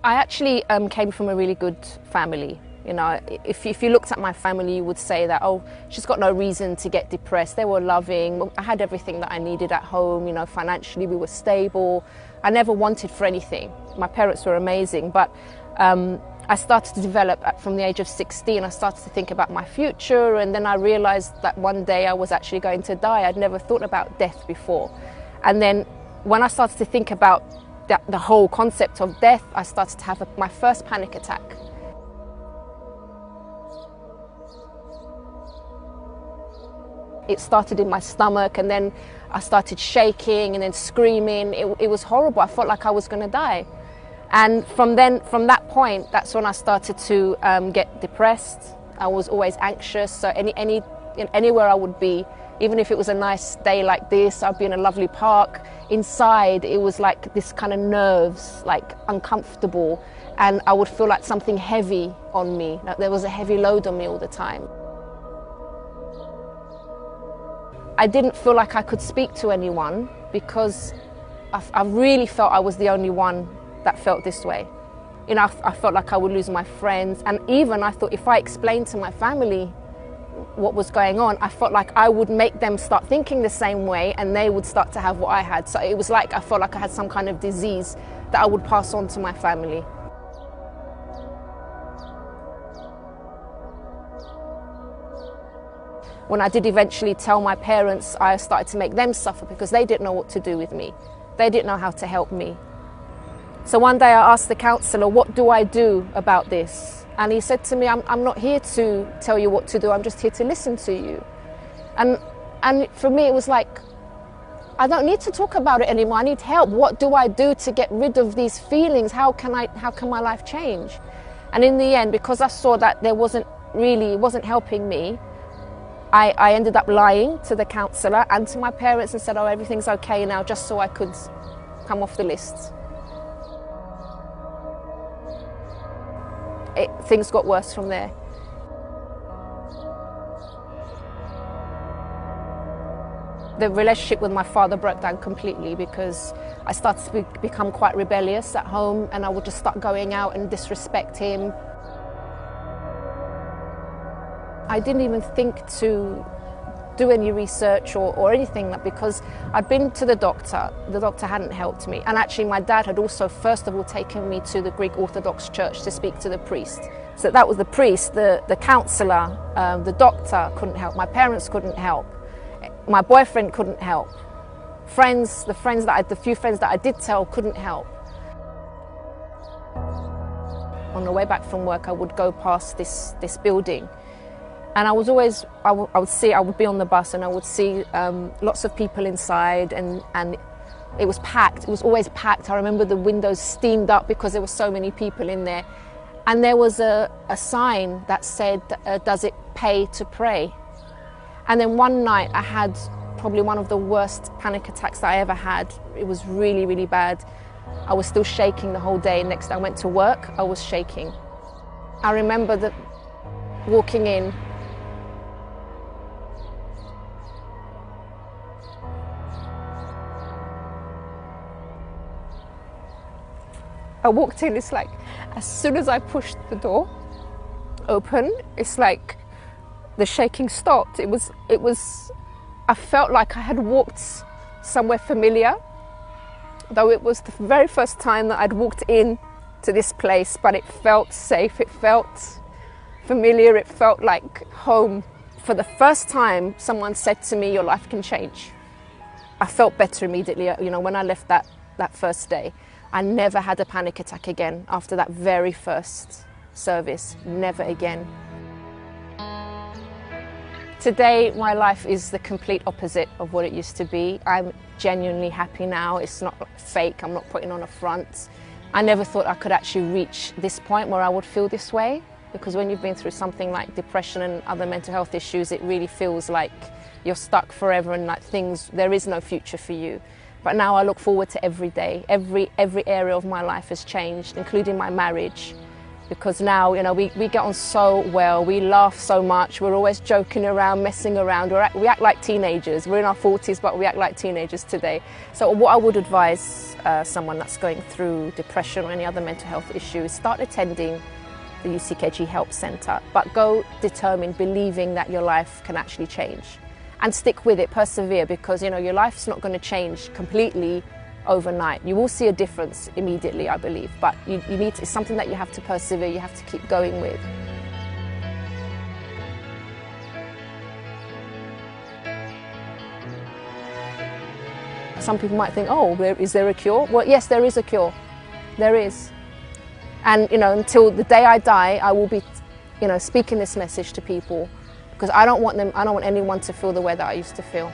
I actually came from a really good family. You know, if you looked at my family, you would say that, oh, she's got no reason to get depressed. They were loving. I had everything that I needed at home. You know, financially we were stable. I never wanted for anything. My parents were amazing, but I started to develop from the age of 16. I started to think about my future, and then I realized that one day I was actually going to die. I'd never thought about death before. And then when I started to think about the whole concept of death, I started to have my first panic attack. It started in my stomach, and then I started shaking and then screaming. It was horrible. I felt like I was going to die. And from that point, that's when I started to get depressed. I was always anxious. So anywhere I would be, even if it was a nice day like this, I'd be in a lovely park. Inside, it was like this kind of nerves, like uncomfortable. And I would feel like something heavy on me. Like there was a heavy load on me all the time. I didn't feel like I could speak to anyone because I really felt I was the only one that felt this way. You know, I felt like I would lose my friends, and even I thought if I explained to my family what was going on, I felt like I would make them start thinking the same way and they would start to have what I had. So it was like I felt like I had some kind of disease that I would pass on to my family. When I did eventually tell my parents, I started to make them suffer because they didn't know what to do with me. They didn't know how to help me. So one day I asked the counsellor, what do I do about this? And he said to me, I'm not here to tell you what to do, I'm just here to listen to you. And for me it was like, I don't need to talk about it anymore, I need help. What do I do to get rid of these feelings? How can my life change? And in the end, because I saw that it wasn't helping me, I ended up lying to the counsellor and to my parents and said, oh, everything's okay now, just so I could come off the list. Things got worse from there. The relationship with my father broke down completely because I started to become quite rebellious at home, and I would just start going out and disrespect him. I didn't even think to do any research or anything, because I'd been to the doctor hadn't helped me, and actually my dad had also first of all taken me to the Greek Orthodox Church to speak to the priest. So that was the priest, the counsellor, the doctor couldn't help, my parents couldn't help, my boyfriend couldn't help, the few friends that I did tell couldn't help. On the way back from work I would go past this building. And I would be on the bus and I would see lots of people inside, and it was packed. It was always packed. I remember the windows steamed up because there were so many people in there. And there was a sign that said, does it pay to pray? And then one night I had probably one of the worst panic attacks that I ever had. It was really, really bad. I was still shaking the whole day. Next day I went to work, I was shaking. I remember that walking in, I walked in, it's like, as soon as I pushed the door open, it's like the shaking stopped. I felt like I had walked somewhere familiar, though it was the very first time that I'd walked in to this place, but it felt safe, it felt familiar, it felt like home. For the first time, someone said to me, your life can change. I felt better immediately, you know, when I left that first day. I never had a panic attack again after that very first service, never again. Today, my life is the complete opposite of what it used to be. I'm genuinely happy now. It's not fake, I'm not putting on a front. I never thought I could actually reach this point where I would feel this way, because when you've been through something like depression and other mental health issues, it really feels like you're stuck forever and like there is no future for you. But now I look forward to every day. Every area of my life has changed, including my marriage. because now, you know, we get on so well, we laugh so much, we're always joking around, messing around, we act like teenagers. We're in our 40s, but we act like teenagers today. So what I would advise someone that's going through depression or any other mental health issue is start attending the UCKG Help Centre, but go determined, believing that your life can actually change. And stick with it, persevere, because, you know, your life's not going to change completely overnight. You will see a difference immediately, I believe, but you need to, it's something that you have to persevere, you have to keep going with. Some people might think, oh, is there a cure? Well, yes, there is a cure. There is. And, you know, until the day I die, I will be, you know, speaking this message to people, because I don't want anyone to feel the way that I used to feel.